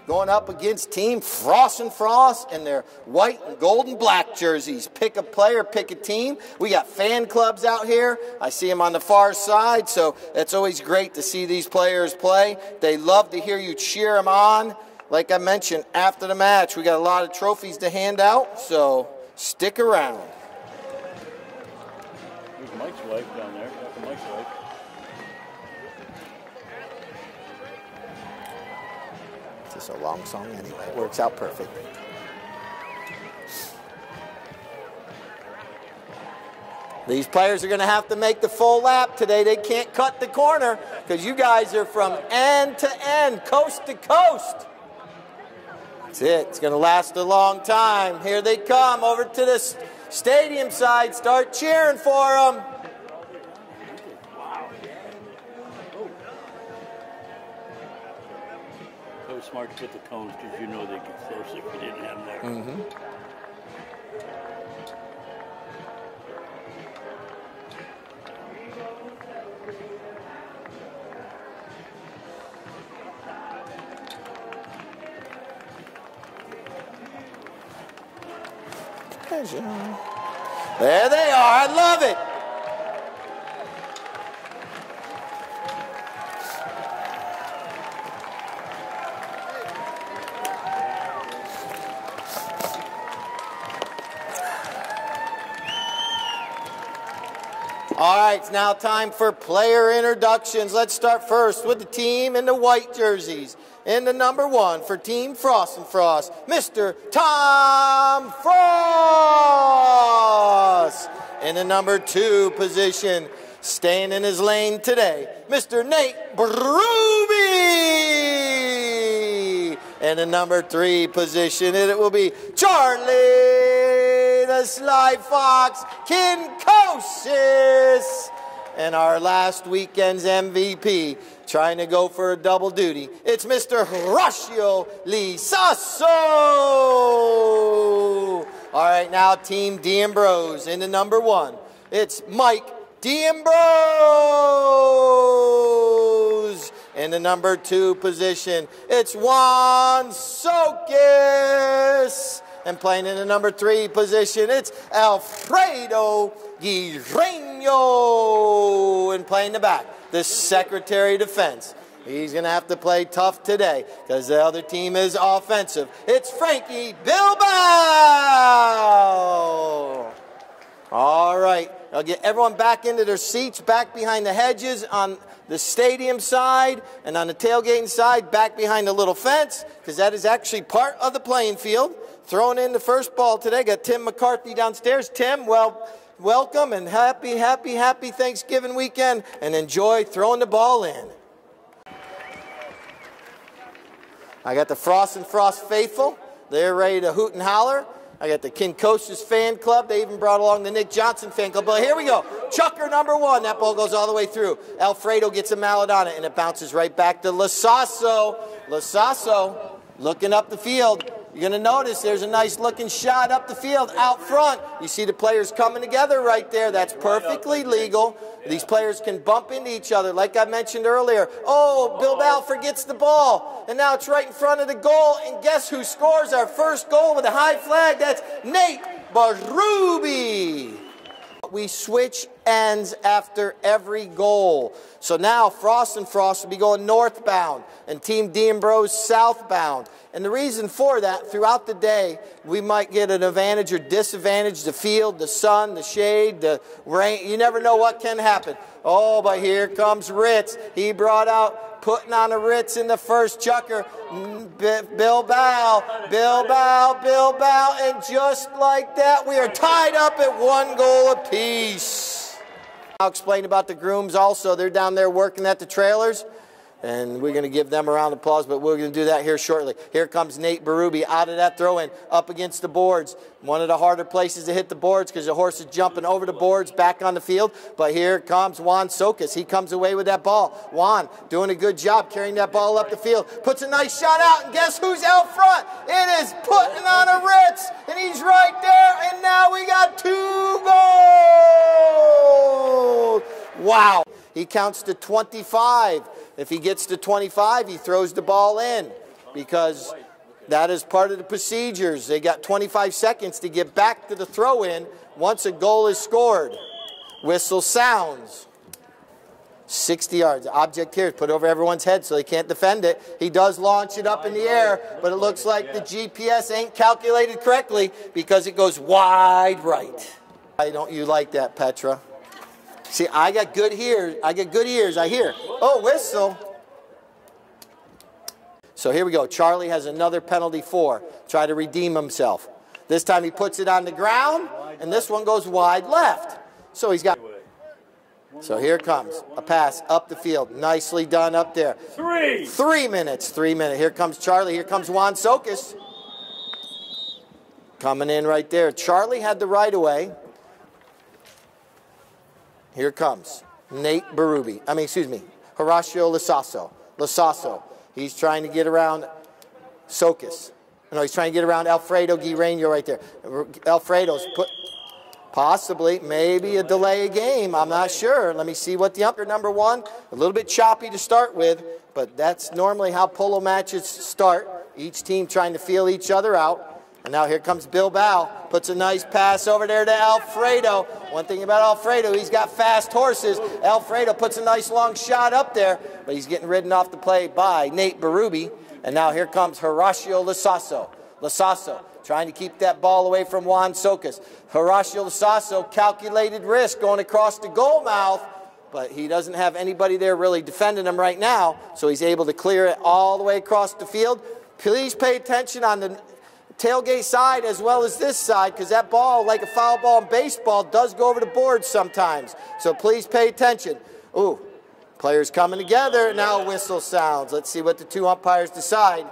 going up against Team Frost and Frost in their white and gold and black jerseys. Pick a player, pick a team. We got fan clubs out here. I see them on the far side, so it's always great to see these players play. They love to hear you cheer them on. Like I mentioned, after the match, we got a lot of trophies to hand out, so stick around. There's Mike's wife down there. That's Mike's wife. It's a long song anyway. It works out perfect. These players are going to have to make the full lap today. They can't cut the corner because you guys are from end to end, coast to coast. That's it. It's going to last a long time. Here they come over to the stadium side. Start cheering for them. It was smart to put the cones because you know they get close if you didn't have them there. Mm-hmm. There they are. I love it. All right, it's now time for player introductions. Let's start first with the team in the white jerseys. In the number 1 for Team Frost and Frost, Mr. Tom Frost. In the number 2 position, staying in his lane today, Mr. Nate Berube. In the number 3 position, it will be Charlie the Sly Fox Kinkosis. And our last weekend's MVP, trying to go for a double duty, it's Mr. Horacio Lisasso. All right, now Team D'Ambrose in the number 1. It's Mike D'Ambrose. In the number 2 position, it's Juan Sokis. And playing in the number 3 position, it's Alfredo Guirreño. And playing the back, the Secretary of Defense. He's going to have to play tough today because the other team is offensive. It's Frankie Bilbao. All right, I'll get everyone back into their seats, back behind the hedges on the stadium side and on the tailgating side, back behind the little fence, because that is actually part of the playing field. Throwing in the first ball today, got Tim McCarthy downstairs. Tim, well, welcome and happy Thanksgiving weekend, and enjoy throwing the ball in. I got the Frost and Frost faithful. They're ready to hoot and holler. I got the Kinkosis fan club. They even brought along the Nick Johnson fan club. But here we go. Chucker number 1. That ball goes all the way through. Alfredo gets a mallet on it, and it bounces right back to Lisasso. Lisasso looking up the field. You're going to notice there's a nice looking shot up the field out front. You see the players coming together right there. That's perfectly legal. These players can bump into each other like I mentioned earlier. Oh, Bilbao forgets the ball. And now it's right in front of the goal. And guess who scores our first goal with a high flag? That's Nate Berube. We switch ends after every goal. So now Frost and Frost will be going northbound and Team D'Ambrose southbound. And the reason for that, throughout the day, we might get an advantage or disadvantage, the field, the sun, the shade, the rain. You never know what can happen. Oh, but here comes Ritz. He brought out, putting on a Ritz in the first chucker. Bilbao, and just like that, we are tied up at 1 goal apiece. I'll explain about the grooms also. They're down there working at the trailers. And we're going to give them a round of applause, but we're going to do that here shortly. Here comes Nate Berube out of that throw-in, up against the boards. One of the harder places to hit the boards because the horse is jumping over the boards back on the field. But here comes Juan Sokis. He comes away with that ball. Juan doing a good job carrying that ball up the field. Puts a nice shot out, and guess who's out front? It is putting on a Ritz, and he's right there, and now we got 2 goals. Wow. He counts to 25. If he gets to 25, he throws the ball in. because that is part of the procedures. They got 25 seconds to get back to the throw-in once a goal is scored. Whistle sounds. 60 yards. The object here is put over everyone's head so they can't defend it. He does launch it up in the air, but it looks like the GPS ain't calculated correctly because it goes wide right. Why don't you like that, Petra? See, I got good ears. I get good ears. I hear. Oh, whistle. So here we go. Charlie has another penalty for. Try to redeem himself. This time he puts it on the ground, and this one goes wide left. So he's got... So here comes a pass up the field. Nicely done up there. 3 minutes. 3 minutes. Here comes Charlie. Here comes Juan Sokas. Coming in right there. Charlie had the right away. Here comes Nate Berube. Horacio Lasasso. He's trying to get around Sokas. No, he's trying to get around Alfredo Guireño right there. Alfredo's put... Possibly, maybe a delay game. I'm not sure. Let me see what the umpire number one. A little bit choppy to start with, but that's normally how polo matches start. Each team trying to feel each other out. And now here comes Bilbao. Puts a nice pass over there to Alfredo. One thing about Alfredo, he's got fast horses. Alfredo puts a nice long shot up there, but he's getting ridden off the play by Nate Berube. And now here comes Horacio Lasasso. Trying to keep that ball away from Juan Sokas. Horacio Lasasso, calculated risk going across the goal mouth, but he doesn't have anybody there really defending him right now, so he's able to clear it all the way across the field. Please pay attention on the tailgate side as well as this side, because that ball, like a foul ball in baseball, does go over the board sometimes. So please pay attention. Ooh, players coming together. Now whistle sounds. Let's see what the two umpires decide.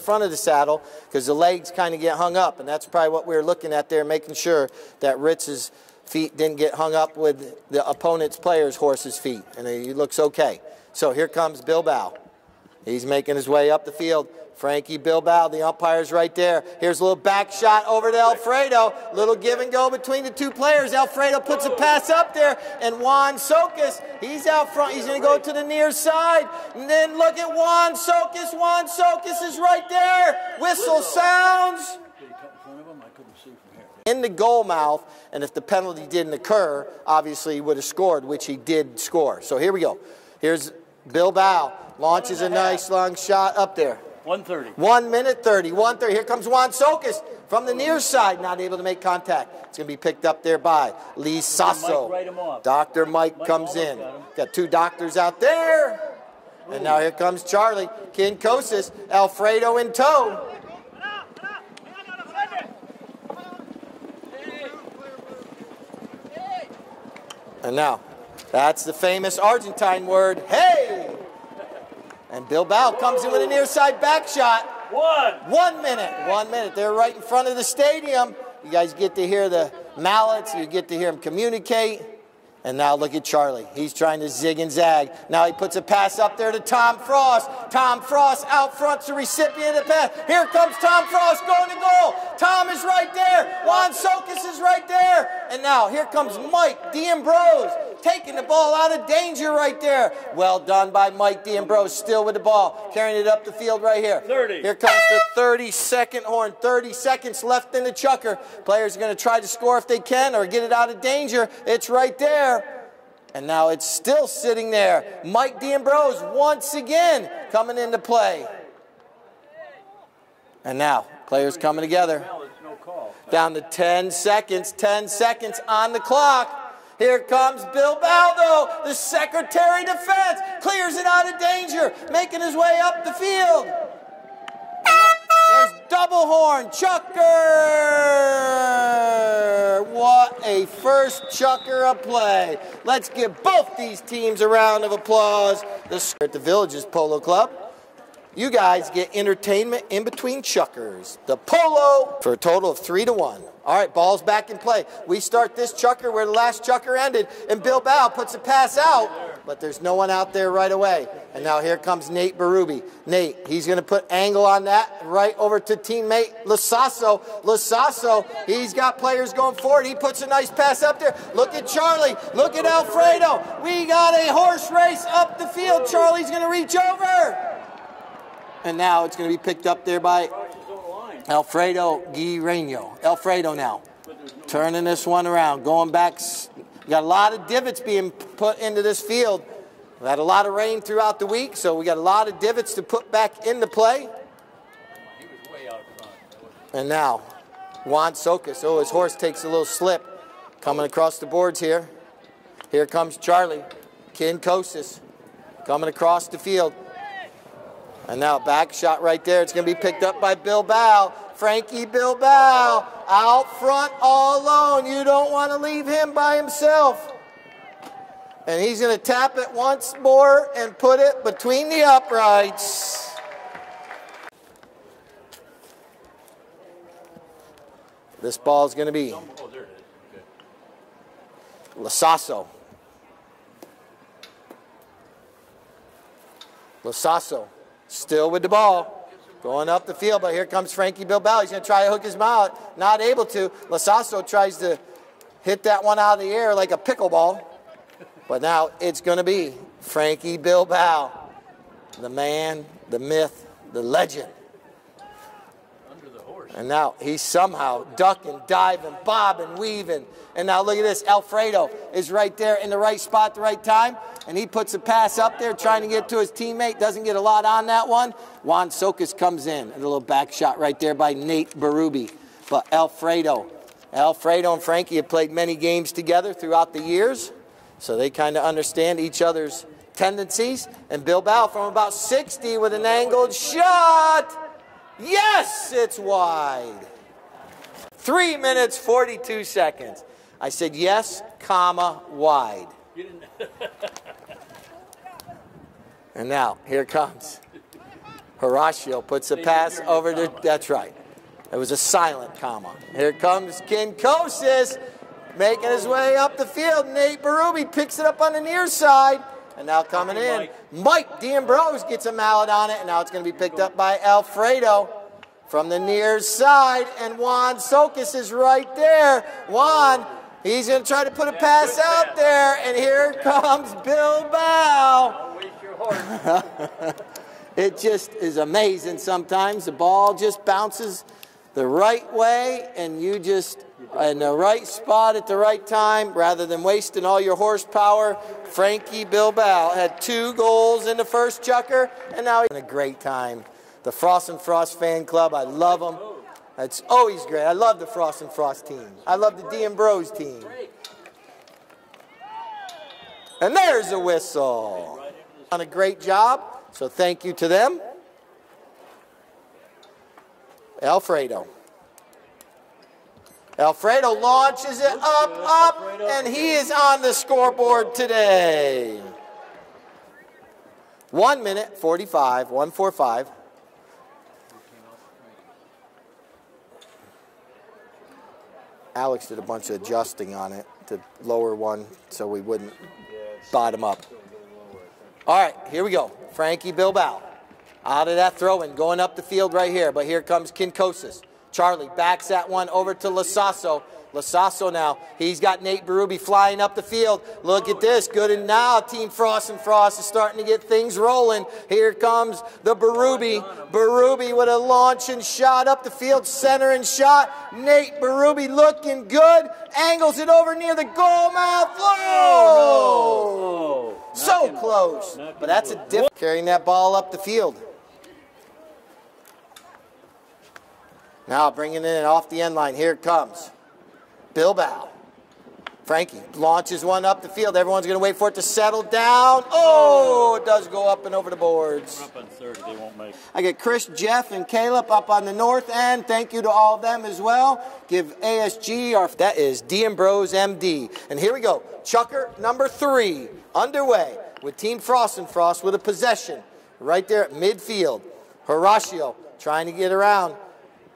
Front of the saddle, because the legs kind of get hung up, and that's probably what we were looking at there, making sure that Ritz's feet didn't get hung up with the opponent's player's horse's feet, and he looks okay. So here comes Bilbao. He's making his way up the field. Frankie Bilbao, the umpire's right there. Here's a little back shot over to Alfredo. Little give and go between the two players. Alfredo puts a pass up there, and Juan Sokas, he's out front. He's going to go to the near side. And then look at Juan Sokas. Juan Sokas is right there. Whistle sounds. In the goal mouth, and if the penalty didn't occur, obviously he would have scored, which he did score. So here we go. Here's Bilbao. Launches a nice long shot up there. 1:30. 1 minute 30. 1:30. Here comes Juan Sokas from the near side, not able to make contact. It's going to be picked up there by Lee Sasso. Dr. Mike comes in. Got two doctors out there. And now here comes Charlie. Kinkosis, Alfredo in tow. And now, that's the famous Argentine word, hey! And Bilbao comes in with a near side back shot. 1 minute. 1 minute. They're right in front of the stadium. You guys get to hear the mallets. You get to hear them communicate. And now look at Charlie. He's trying to zig and zag. Now he puts a pass up there to Tom Frost. Tom Frost out front's the recipient of the pass. Here comes Tom Frost going to goal. Tom is right there. Juan Sokas is right there. And now here comes Mike D'Ambrose taking the ball out of danger right there. Well done by Mike D'Ambrose, still with the ball, carrying it up the field right here. 30. Here comes the 30-second horn. 30 seconds left in the chukker. Players are going to try to score if they can or get it out of danger. It's right there. And now it's still sitting there. Mike D'Ambrose once again coming into play. And now players coming together. Down to 10 seconds. 10 seconds on the clock. Here comes Bilbao, though. The Secretary of Defense clears it out of danger, making his way up the field. There's double horn, chukker. What a first chukker of play. Let's give both these teams a round of applause. At the Villages Polo Club, you guys get entertainment in between chukkers. The Polo for a total of 3-1. All right, ball's back in play. We start this chukker where the last chukker ended, and Bilbao puts a pass out, but there's no one out there right away. And now here comes Nate Berube. Nate, he's going to put angle on that right over to teammate Lasasso. Lasasso, he's got players going forward. He puts a nice pass up there. Look at Charlie. Look at Alfredo. We got a horse race up the field. Charlie's going to reach over. And now it's going to be picked up there by Alfredo Guireno. Alfredo now turning this one around, going back. We got a lot of divots being put into this field. We had a lot of rain throughout the week, so we got a lot of divots to put back into play. And now, Juan Socas. Oh, his horse takes a little slip coming across the boards here. Here comes Charlie Kinkosis coming across the field. And now back shot right there. It's going to be picked up by Bilbao. Frankie Bilbao out front all alone. You don't want to leave him by himself. And he's going to tap it once more and put it between the uprights. This ball is going to be Lasasso. Lasasso still with the ball. Going up the field, but here comes Frankie Bilbao. He's going to try to hook his mouth. Not able to. Lasasso tries to hit that one out of the air like a pickleball. But now it's going to be Frankie Bilbao, the man, the myth, the legend. And now he's somehow ducking, diving, bobbing, weaving. And now look at this. Alfredo is right there in the right spot at the right time. And he puts a pass up there trying to get to his teammate. Doesn't get a lot on that one. Juan Socas comes in. A little back shot right there by Nate Berube. But Alfredo and Frankie have played many games together throughout the years. So they kind of understand each other's tendencies. And Bilbao from about 60 with an angled shot. Yes, it's wide. 3 minutes, 42 seconds. I said yes, comma, wide. And now, here comes. Horacio puts a pass over to, that's right. It was a silent comma. Here comes Kinkosis making his way up the field. Nate Berube picks it up on the near side. And now coming in, Mike D'Ambrose gets a mallet on it, and now it's going to be picked up by Alfredo from the near side, and Juan Socas is right there. Juan, he's going to try to put a pass out there, and here comes Bilbao. It just is amazing sometimes. The ball just bounces the right way, and you just in the right spot at the right time rather than wasting all your horsepower. Frankie Bilbao had 2 goals in the first chukker, and now he's having a great time. The Frost and Frost fan club, I love them. It's always great. I love the Frost and Frost team. I love the D'Ambrose team. And there's a whistle. Done a great job, so thank you to them. Alfredo launches it up, and he is on the scoreboard today. 1 minute, 45, 1:45. Alex did a bunch of adjusting on it to lower one so we wouldn't bottom up. All right, here we go. Frankie Bilbao out of that throw-in, going up the field right here. But here comes Kinkosis. Charlie backs that one over to Lasasso. Lasasso now, he's got Nate Berube flying up the field. Look at this, good, and now Team Frost and Frost is starting to get things rolling. Here comes the Berube. Berube with a launch and shot up the field, center and shot. Nate Berube looking good, angles it over near the goal mouth. Oh! So close, but that's a difference. Carrying that ball up the field. Now bringing it in off the end line, here it comes. Bilbao. Frankie launches one up the field. Everyone's going to wait for it to settle down. Oh, it does go up and over the boards. Up on third, they won't make. I get Chris, Jeff, and Caleb up on the north end. Thank you to all of them as well. Give ASG, that is D'Ambrose MD. And here we go. Chukker number 3 underway with Team Frost and Frost with a possession right there at midfield. Horacio trying to get around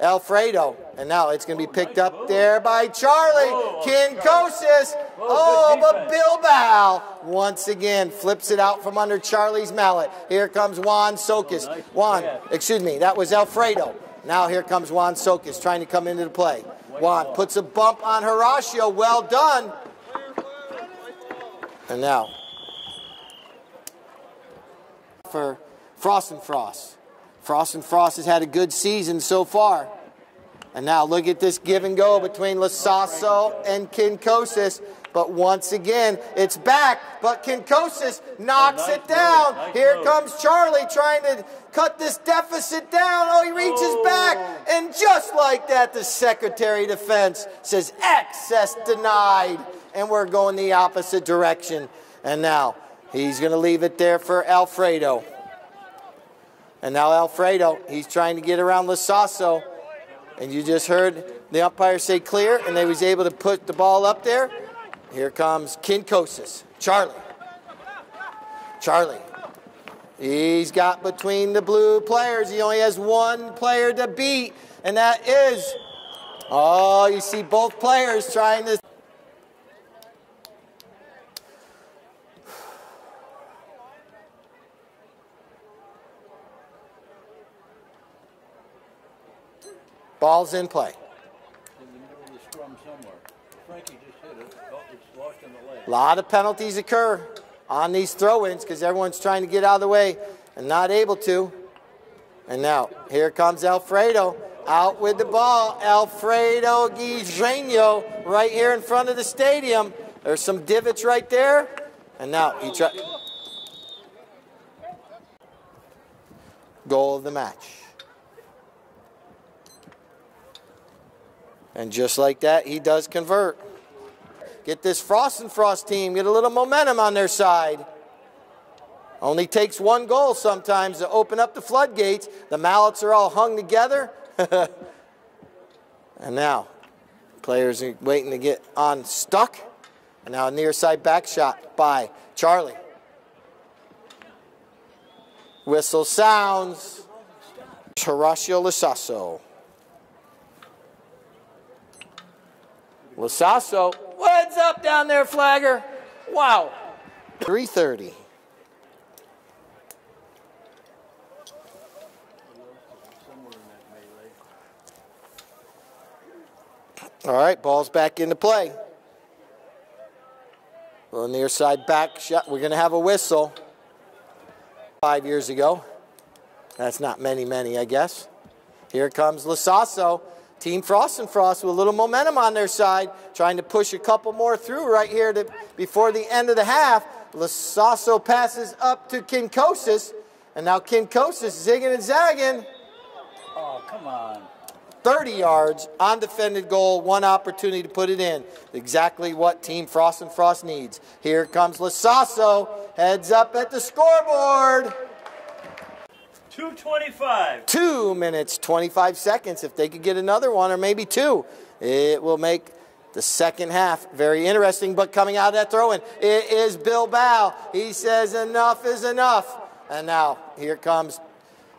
Alfredo, and now it's going to be picked up there by Charlie Kinkosis. Oh, but Bilbao once again flips it out from under Charlie's mallet. Here comes Juan Socas. That was Alfredo. Now here comes Juan Socas trying to come into the play. Juan puts a bump on Horacio. Well done. And now for Frost and Frost. Frost and Frost has had a good season so far. And now look at this give and go between Lasasso and Kinkosis. But once again, it's back, but Kinkosis knocks it down. Here comes Charlie trying to cut this deficit down. Oh, he reaches back, and just like that, the Secretary of Defense says access denied, and we're going the opposite direction. And now he's going to leave it there for Alfredo. And now Alfredo, he's trying to get around Lasasso. And you just heard the umpire say clear, and they was able to put the ball up there. Here comes Kinkosis. Charlie. Charlie. He's got between the blue players. He only has one player to beat, and that is, oh, you see both players trying to. Ball's in play. In the middle of the scrum somewhere. Frankie just hit it. Oh, it's lost in the leg. A lot of penalties occur on these throw-ins because everyone's trying to get out of the way and not able to. And now, here comes Alfredo out with the ball. Alfredo Guijeño right here in front of the stadium. There's some divots right there. And now he tries. Goal of the match. And just like that, he does convert. Get this Frost and Frost team, get a little momentum on their side. Only takes one goal sometimes to open up the floodgates. The mallets are all hung together. And now, players are waiting to get unstuck. And now a near side back shot by Charlie. Whistle sounds. Horacio Lasasso. Lasasso, what's up down there, Flagger? Wow. 3:30. All right, ball's back into play. A little near side back shot. We're going to have a whistle. 5 years ago. That's not many, I guess. Here comes Lasasso. Team Frost and Frost with a little momentum on their side, trying to push a couple more through right here before the end of the half. Lasasso passes up to Kinkosis, and now Kinkosis zigging and zagging. Oh, come on. 30 yards, undefended goal, one opportunity to put it in. Exactly what Team Frost and Frost needs. Here comes Lasasso, heads up at the scoreboard. 2:25. 2 minutes, 25 seconds. If they could get another one or maybe two, it will make the second half very interesting. But coming out of that throw-in, it is Bilbao. He says enough is enough. And now here comes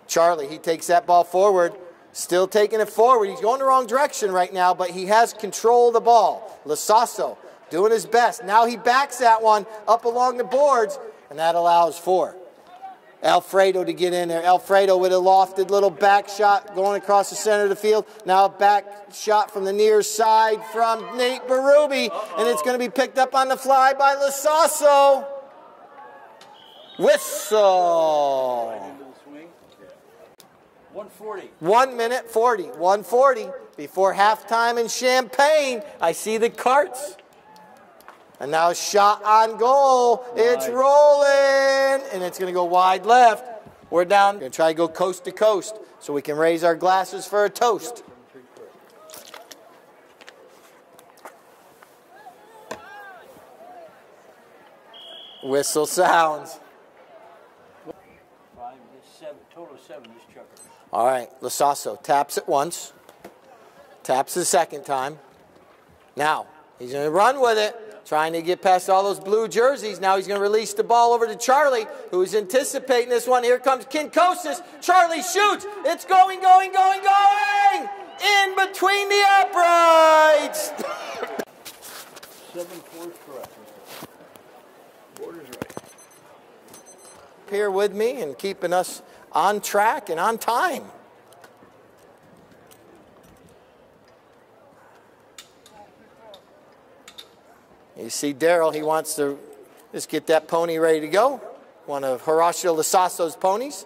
Charlie. He takes that ball forward, still taking it forward. He's going the wrong direction right now, but he has control of the ball. Lasasso doing his best. Now he backs that one up along the boards, and that allows for Alfredo to get in there. Alfredo with a lofted little back shot going across the center of the field. Now a back shot from the near side from Nate Berube. And it's going to be picked up on the fly by Lasasso. Whistle. 1:40. 1 minute 40. 1:40 before halftime in Champaign. I see the carts. And now a shot on goal. It's rolling. And it's going to go wide left. We're down. We're going to try to go coast to coast so we can raise our glasses for a toast. Whistle sounds. 5, 7, total 7 this chucker. All right, Lasasso taps it once. Taps the second time. Now, he's going to run with it. Trying to get past all those blue jerseys. Now he's going to release the ball over to Charlie, who's anticipating this one. Here comes Kinkosis. Charlie shoots. It's going, going, going, going! In between the uprights! 7-4 correct. Border's right. Here with me and keeping us on track and on time. You see Daryl, he wants to just get that pony ready to go. One of Horacio Lasasso's ponies.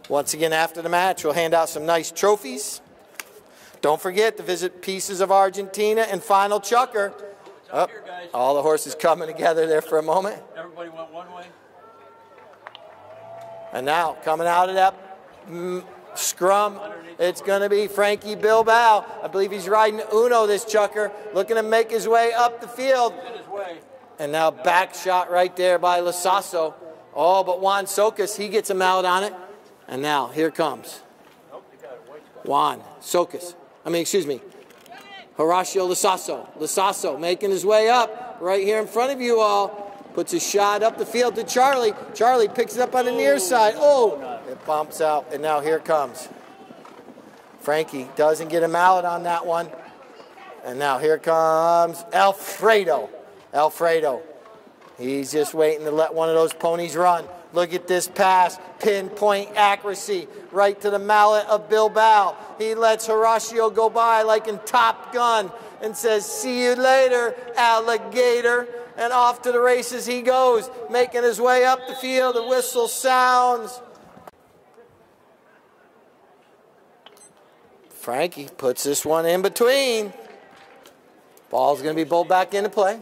Once again, after the match, we'll hand out some nice trophies. Don't forget to visit Pieces of Argentina and Final Chucker. Oh, all the horses coming together there for a moment. Everybody went one way. And now, coming out of that scrum, it's going to be Frankie Bilbao. I believe he's riding Uno, this Chucker, looking to make his way up the field. And now back shot right there by Lasasso. Oh, but Juan Socas, he gets him out on it. And now, here comes Juan Socas. Horacio Lasasso. Lasasso making his way up right here in front of you all. Puts a shot up the field to Charlie. Charlie picks it up on the near side. Oh, it bumps out. And now here comes Frankie. Doesn't get him out on that one. And now here comes Alfredo. Alfredo. He's just waiting to let one of those ponies run. Look at this pass. Pinpoint accuracy right to the mallet of Bilbao. He lets Horacio go by like in Top Gun and says, "See you later, alligator." And off to the races he goes, making his way up the field. The whistle sounds. Frankie puts this one in between. Ball's going to be bowled back into play.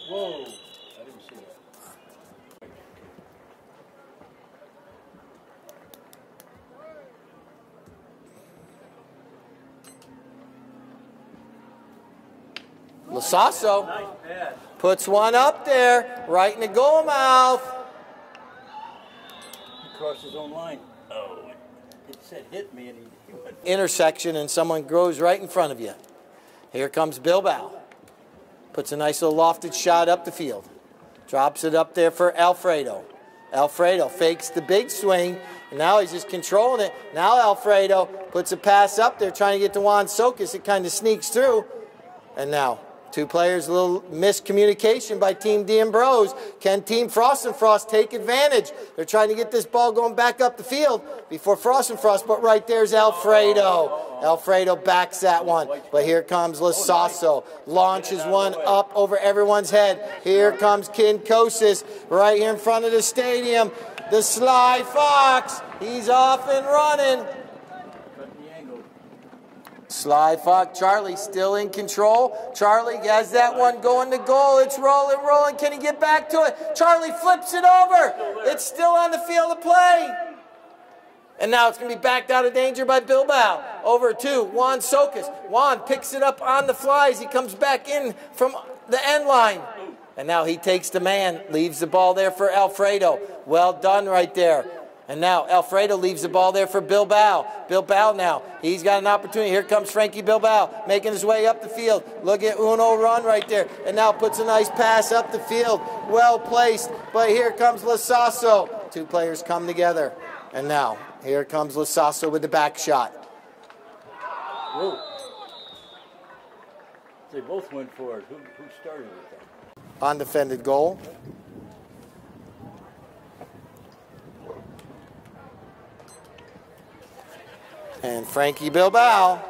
Whoa, I didn't see that. Lasasso puts one up there, right in the goal mouth. Across his own line. Oh, it said hit me, and he went. Intersection, and someone goes right in front of you. Here comes Bilbao. Puts a nice little lofted shot up the field. Drops it up there for Alfredo. Alfredo fakes the big swing, and now he's just controlling it. Now Alfredo puts a pass up there, trying to get to Juan Socas. It kind of sneaks through. And now, two players, a little miscommunication by Team D'Ambrose. Can Team Frost and Frost take advantage? They're trying to get this ball going back up the field before Frost and Frost, but right there's Alfredo. Alfredo backs that one, but here comes Lasasso. Launches one up over everyone's head. Here comes Kinkosis right here in front of the stadium. The Sly Fox, he's off and running. Sly Fox, Charlie still in control. Charlie has that one going to goal. It's rolling, rolling. Can he get back to it? Charlie flips it over. It's still on the field of play. And now it's going to be backed out of danger by Bilbao. Over to Juan Socas. Juan picks it up on the fly as he comes back in from the end line. And now he takes the man, leaves the ball there for Alfredo. Well done right there. And now Alfredo leaves the ball there for Bilbao. Bilbao now, he's got an opportunity. Here comes Frankie Bilbao, making his way up the field. Look at Uno run right there. And now puts a nice pass up the field. Well placed, but here comes Lasasso. Two players come together. And now, here comes Lasasso with the back shot. Whoa. They both went for it. Who started with that? Undefended goal. And Frankie Bilbao.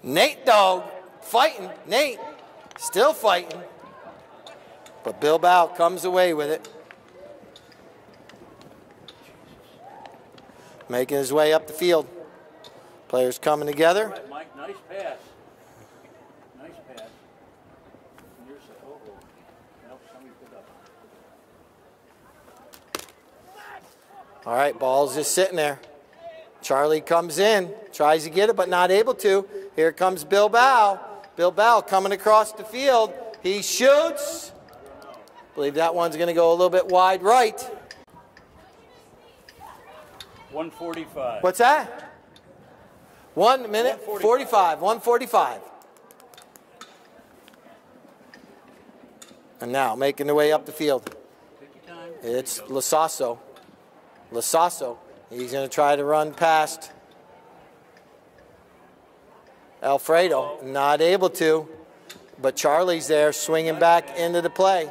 Nate, though, fighting. Nate, still fighting. But Bilbao comes away with it. Making his way up the field. Players coming together. All right, Mike, nice pass. Nice pass. Here's the Nope, somebody put up. All right, ball's just sitting there. Charlie comes in, tries to get it, but not able to. Here comes Bilbao. Bilbao coming across the field. He shoots. I believe that one's going to go a little bit wide right. 145. What's that? 1 minute 45. 145. And now making their way up the field. It's Lasasso. Lasasso. He's going to try to run past Alfredo. Not able to. But Charlie's there swinging back into the play.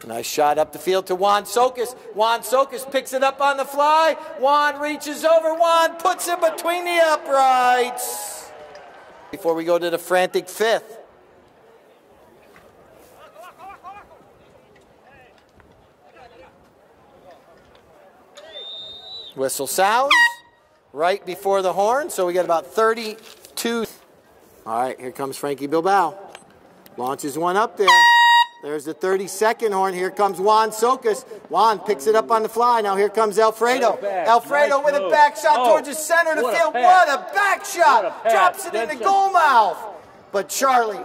Nice shot up the field to Juan Sokas. Juan Sokas picks it up on the fly. Juan reaches over. Juan puts it between the uprights. Before we go to the frantic fifth. Whistle sounds right before the horn, so we got about 32. All right, here comes Frankie Bilbao. Launches one up there. There's the 32nd horn. Here comes Juan Sokas. Juan picks it up on the fly. Now here comes Alfredo. Alfredo with a back shot towards the center of the field. What a back shot. Drops it in the goal mouth. But Charlie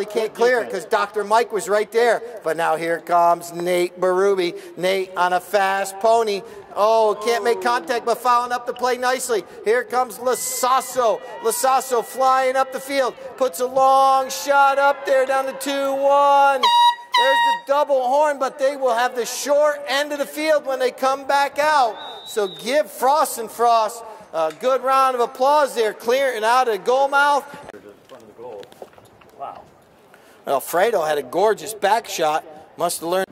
can't clear it because Dr. Mike was right there. But now here comes Nate Berube. Nate on a fast pony. Oh, can't make contact, but fouling up the play nicely. Here comes Lasasso. Lasasso flying up the field. Puts a long shot up there down to 2-1. There's the double horn, but they will have the short end of the field when they come back out. So give Frost and Frost a good round of applause there, clearing out of the goal mouth. Wow. Alfredo had a gorgeous back shot. Must have learned.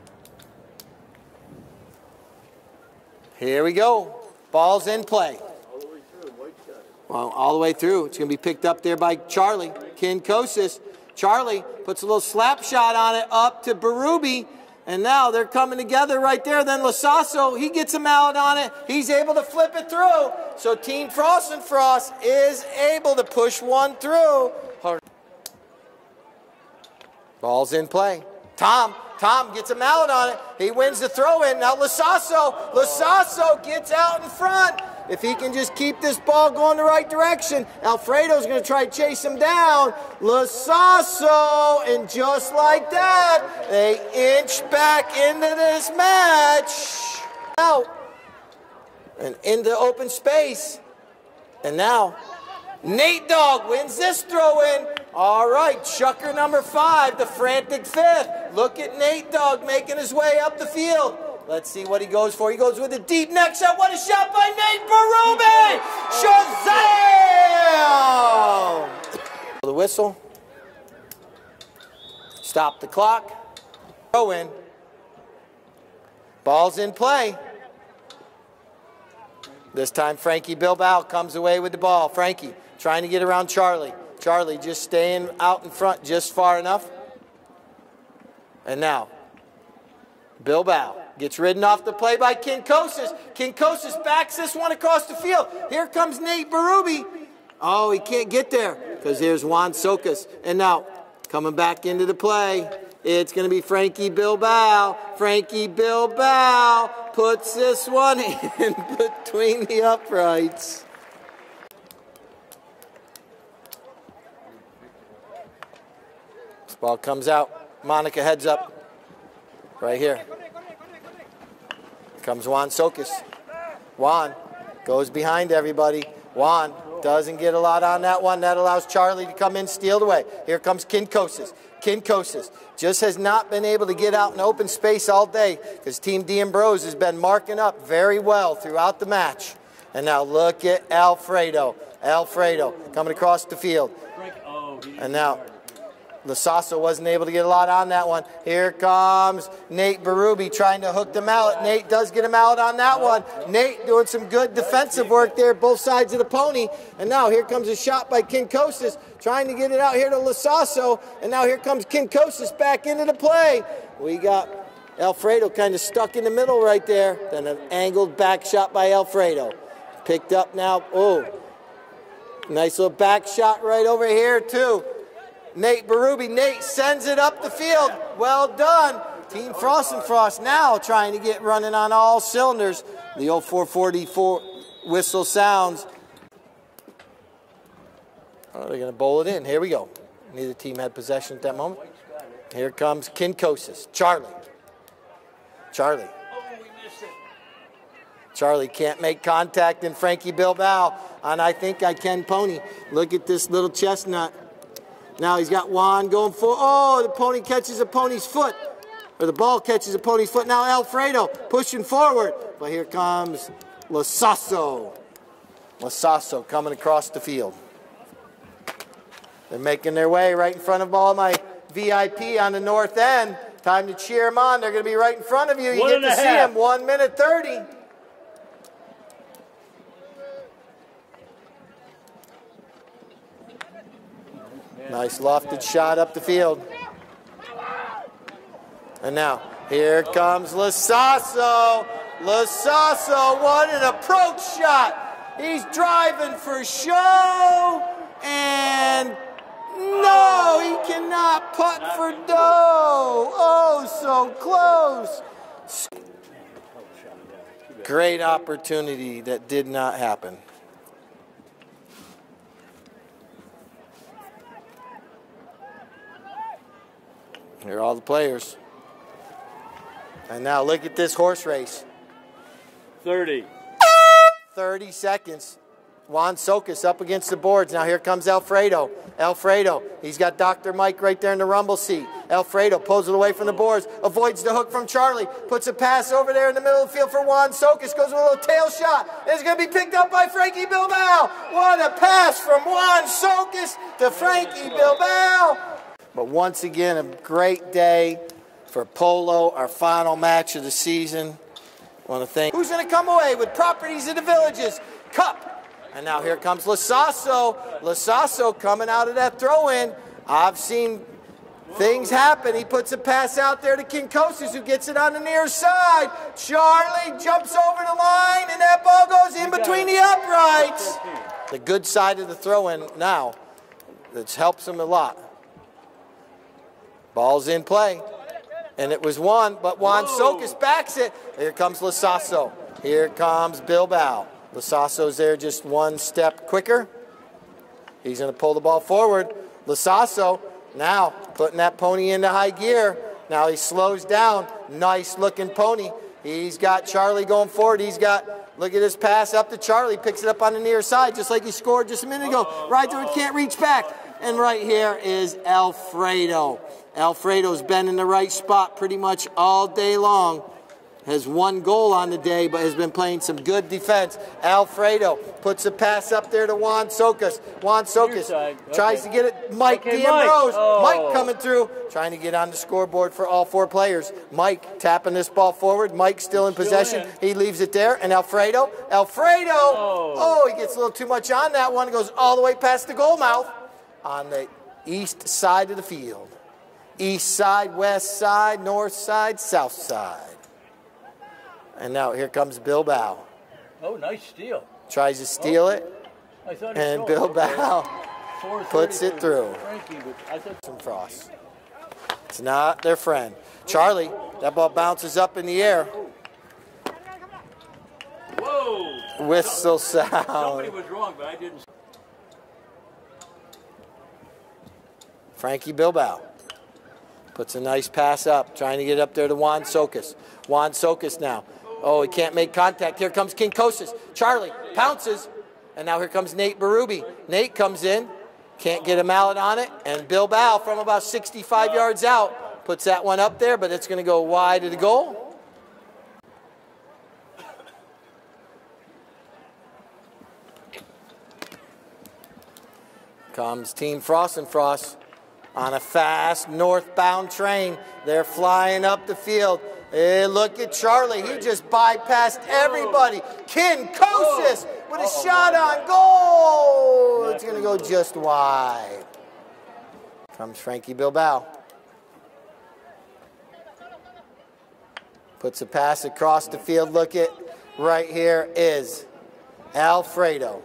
Here we go. Ball's in play. All the way through. White's got it. Well, all the way through. It's going to be picked up there by Charlie. Kinkosis. Charlie puts a little slap shot on it up to Berube. And now they're coming together right there. Then Lasasso, he gets a mallet on it. He's able to flip it through. So Team Frost and Frost is able to push one through. Ball's in play. Tom gets a mallet on it. He wins the throw-in. Now Lasasso gets out in front. If he can just keep this ball going the right direction, Alfredo's going to try to chase him down. Lasasso, and just like that, they inch back into this match. Out and into open space. And now Nate Dogg wins this throw-in. All right, chucker number 5, the frantic fifth. Look at Nate Dogg making his way up the field. Let's see what he goes for. He goes with a deep neck shot. What a shot by Nate Berube! Shazam! The whistle. Stop the clock. Throw-in. Ball's in play. This time Frankie Bilbao comes away with the ball. Frankie trying to get around Charlie. Charlie just staying out in front just far enough. And now, Bilbao gets ridden off the play by Kinkosis. Kinkosis backs this one across the field. Here comes Nate Berube. Oh, he can't get there because here's Juan Sokas. And now, coming back into the play, it's going to be Frankie Bilbao. Frankie Bilbao puts this one in between the uprights. This ball comes out. Monica heads up. Right here. Comes Juan Sokas. Juan goes behind everybody. Juan doesn't get a lot on that one. That allows Charlie to come in, steal it away. Here comes Kinkosis. Kinkosis just has not been able to get out in open space all day because Team D'Ambrose has been marking up very well throughout the match. And now look at Alfredo. Alfredo coming across the field. And now Lasasso wasn't able to get a lot on that one. Here comes Nate Berube trying to hook the mallet. Nate does get a mallet on that one. Nate doing some good defensive work there, both sides of the pony. And now here comes a shot by Kinkosis trying to get it out here to Lasasso. And now here comes Kinkosis back into the play. We got Alfredo kind of stuck in the middle right there. Then an angled back shot by Alfredo. Picked up now. Oh, nice little back shot right over here too. Nate Berube. Nate sends it up the field. Well done. Team Frost and Frost now trying to get running on all cylinders. The old 444 whistle sounds. Oh, they're going to bowl it in. Here we go. Neither team had possession at that moment. Here comes Kinkosis. Charlie. Charlie. Charlie can't make contact, and Frankie Bilbao on I Think I Can pony. Look at this little chestnut. Now he's got Juan going for. Oh, the pony catches a pony's foot. Or the ball catches a pony's foot. Now Alfredo pushing forward. But here comes Lasasso. Lasasso coming across the field. They're making their way right in front of all my VIP on the north end. Time to cheer them on. They're going to be right in front of you. You get to see them. 1 minute 30. Nice lofted shot up the field. And now, here comes Lasasso. Lasasso, what an approach shot. He's driving for show. And no, he cannot putt for dough. Oh, so close. Great opportunity that did not happen. Here are all the players. And now look at this horse race. 30 seconds. Juan Socas up against the boards. Now here comes Alfredo. Alfredo, he's got Dr. Mike right there in the rumble seat. Alfredo pulls it away from the boards, avoids the hook from Charlie, puts a pass over there in the middle of the field for Juan Socas, goes with a little tail shot. It's going to be picked up by Frankie Bilbao. What a pass from Juan Socas to Frankie Bilbao. But once again, a great day for Polo, our final match of the season. I want to thank who's going to come away with Properties of the Villages Cup. And now here comes Lasasso. Lasasso coming out of that throw-in. I've seen things happen. He puts a pass out there to Kinkosas, who gets it on the near side. Charlie jumps over the line, and that ball goes in between the uprights. The good side of the throw-in now, that helps him a lot. Ball's in play. And it was Juan, but Juan Socas backs it. Here comes Lasasso. Here comes Bilbao. Lasasso's there just one step quicker. He's going to pull the ball forward. Lasasso now putting that pony into high gear. Now he slows down. Nice looking pony. He's got Charlie going forward. He's got, look at his pass up to Charlie. Picks it up on the near side just like he scored just a minute ago. Right through it, can't reach back. And right here is Alfredo. Alfredo's been in the right spot pretty much all day long. Has one goal on the day, but has been playing some good defense. Alfredo puts a pass up there to Juan Socas. Juan Socas tries to get it. Mike D'Ambrose. Mike coming through, trying to get on the scoreboard for all four players. Mike tapping this ball forward. Mike still in possession. He leaves it there. And Alfredo. Oh, he gets a little too much on that one. Goes all the way past the goal mouth on the east side of the field. East side, west side, north side, south side. And now here comes Bilbao. Oh, nice steal. Tries to steal it. And Bilbao puts it through. Some frost. It's not their friend. Charlie, that ball bounces up in the air. Whoa! Whistle sound. Somebody was wrong, but I didn't. Frankie Bilbao puts a nice pass up, trying to get up there to Juan Socas. Juan Socas now. Oh, he can't make contact. Here comes Kinkosas. Charlie pounces, and now here comes Nate Berube. Nate comes in, can't get a mallet on it, and Bilbao from about 65 yards out puts that one up there, but it's going to go wide of the goal. Comes Team Frost and Frost on a fast northbound train. They're flying up the field. Hey, look at Charlie. He just bypassed everybody. Kinkosas with a shot on goal. It's going to go just wide. Comes Frankie Bilbao. Puts a pass across the field. Look at right here is Alfredo.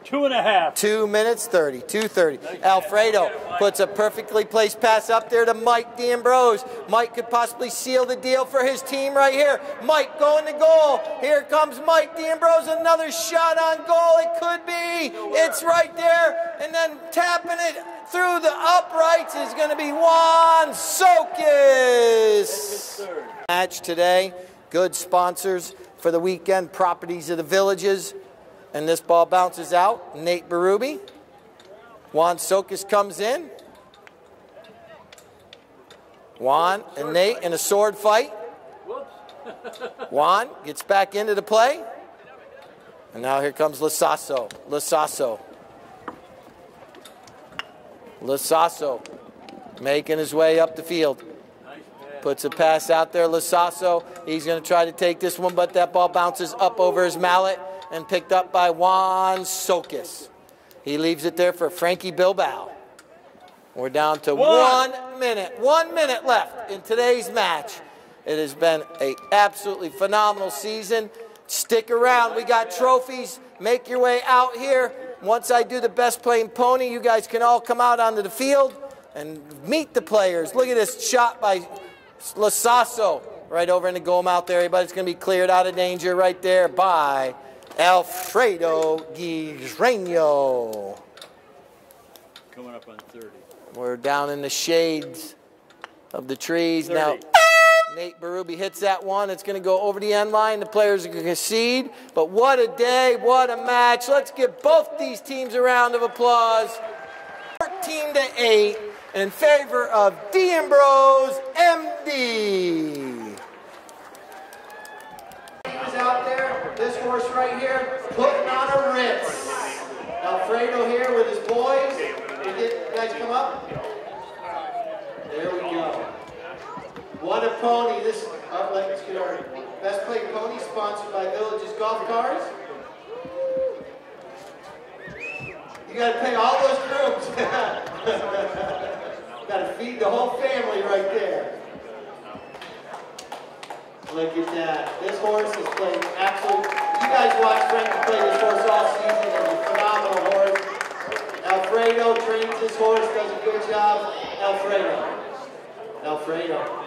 2.5. 2 minutes 30, 2:30. Alfredo puts a perfectly placed pass up there to Mike D'Ambrose. Mike could possibly seal the deal for his team right here. Mike going to goal. Here comes Mike D'Ambrose. Another shot on goal. It could be. It's right there. And then tapping it through the uprights is going to be Juan Socas. Match today. Good sponsors for the weekend. Properties of the Villages. And this ball bounces out. Nate Berube. Juan Socas comes in. Juan and Nate in a sword fight. Juan gets back into the play. And now here comes Lasasso. Lasasso making his way up the field. Puts a pass out there, Lasasso. He's going to try to take this one, but that ball bounces up over his mallet and picked up by Juan Sokis. He leaves it there for Frankie Bilbao. We're down to 1 minute. 1 minute left in today's match. It has been an absolutely phenomenal season. Stick around. We got trophies. Make your way out here. Once I do the best playing pony, you guys can all come out onto the field and meet the players. Look at this shot by Lasasso right over in the goal mouth area, but it's going to be cleared out of danger right there by Alfredo Guirreño. Coming up on 30. We're down in the shades of the trees. 30. Now, Nate Berube hits that one. It's going to go over the end line. The players are going to concede. But what a day, what a match. Let's give both these teams a round of applause. 14-8 in favor of D'Ambrose, MD. He's out there. This horse right here, putting on a Ritz. Alfredo here with his boys. You guys come up. There we go. What a pony. This, let's get our best played pony sponsored by Village's Golf Cars. You got to pay all those grooms. Got to feed the whole family right there. Look at that. This horse has played absolutely. You guys watch Frankie play this horse all season. It's a phenomenal horse. Alfredo trains this horse, does a good job. Alfredo,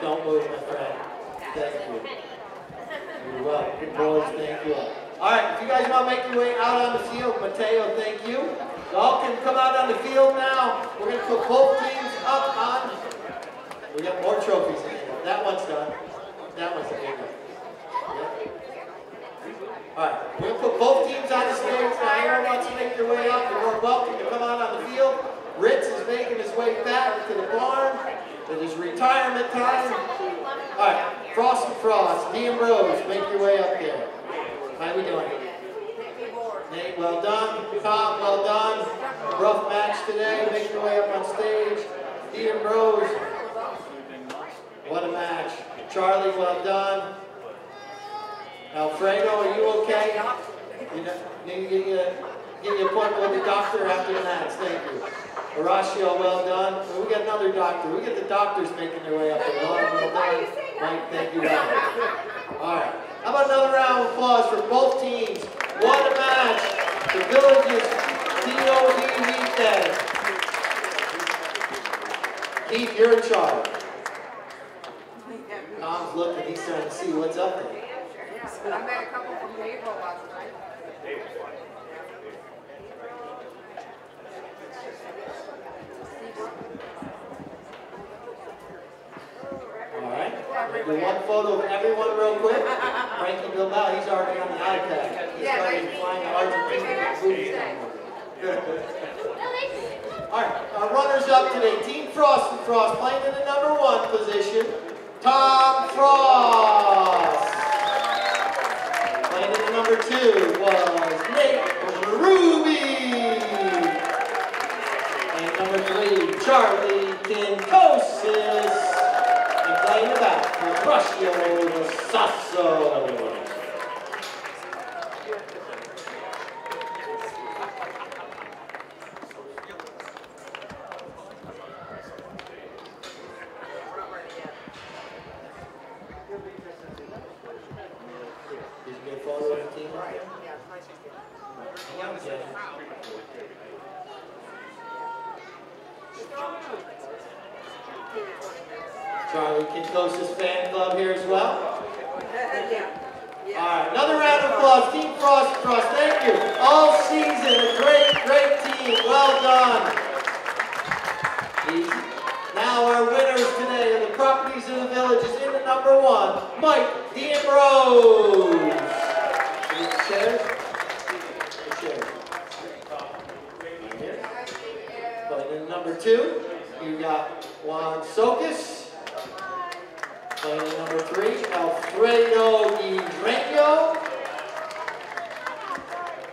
don't move, my friend. Thank you. You're welcome. Good boys, thank you. All right, if you guys want to make your way out on the field, Mateo, thank you. Y'all can come out on the field now. We're going to put both teams up on. We got more trophies in here. That one's done. That one's a big one. Yep. All right, we're going to put both teams on the stage. Now, anyone wants to make their way up, you're more welcome to come out on the field. Ritz is making his way back to the barn. It is retirement time. All right, Frost and Frost, D'Ambrose, make your way up there. How are we doing? Nate, well done. Tom, well done. Rough match today. Make your way up on stage. D'Ambrose, what a match. Charlie, well done. Alfredo, are you okay? You need to get your appointment with the doctor after the match. Thank you. Horacio, well done. We got another doctor. We got the doctors making their way up there. Well done. Mike, thank you. All right. How about another round of applause for both teams? What a match. The Village's TOD weekend. Keith, you're in charge. Tom's looking. He's trying to see what's up there. I met a couple from April last night. All right. Do one photo of everyone real quick. Frankie Bilbao, he's already on the iPad. He's already flying to Argentina. All right. Our runners up today. Team Frost and Frost playing in the number 1 position. Tom Frost. Playing in the number 2 was Nate Berube. And number 3, Charlie Kinkosis. And playing the back for Horacio Lasasso. Charlie Kinkosis fan club here as well. All right, another round of applause. Team Frost, thank you. All season, a great team. Well done. Now our winners today are the Properties of the Village is in the number 1, Mike D'Ambrose. Chairs? But in number 2, you got Juan Sokis. Playing in number 3, Alfredo Guirreño.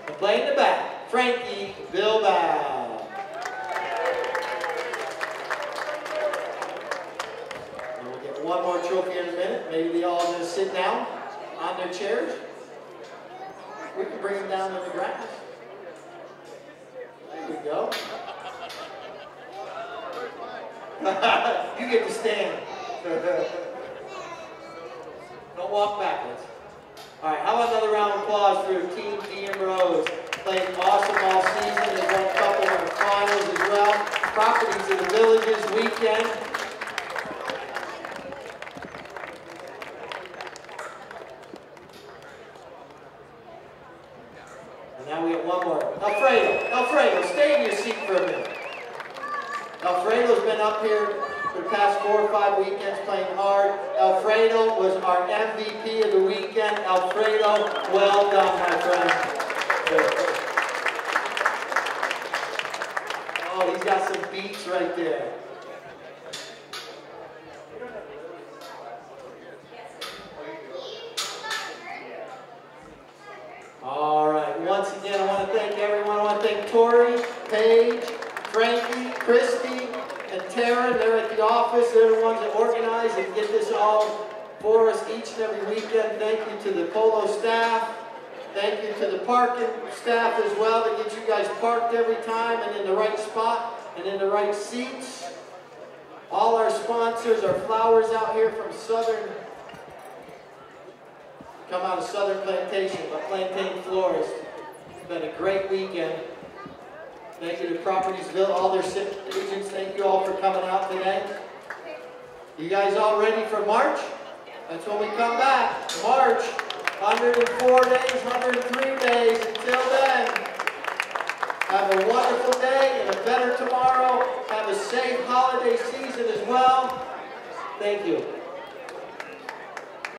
And playing the back, Frankie Bilbao. And we'll get one more trophy in a minute. Maybe they all just sit down on their chairs. We can bring them down to the grass. There we go. You get to stand. Don't walk backwards. All right, how about another round of applause for Team DM Rose? Played awesome all season. They won a couple of the finals as well. Properties of the Villages weekend. And now we have one more. Alfredo, stay in your seat for a minute. Alfredo's been up here for the past 4 or 5 weekends playing hard. Alfredo was our MVP of the weekend. Alfredo, well done, my friend. Oh, he's got some beats right there. All right, once again, I want to thank everyone. I want to thank Tori, Paige, Frankie, Christy, and Taryn. They're at the office. They're the ones that organize and get this all for us each and every weekend. Thank you to the Polo staff. Thank you to the parking staff as well that get you guys parked every time and in the right spot and in the right seats. All our sponsors, our flowers out here from come out of Southern Plantation, but Plantain Florist. It's been a great weekend. Thank you to Propertiesville, all their agents. Thank you all for coming out today. You guys all ready for March? That's when we come back. March, 104 days, 103 days. Until then, have a wonderful day and a better tomorrow. Have a safe holiday season as well. Thank you.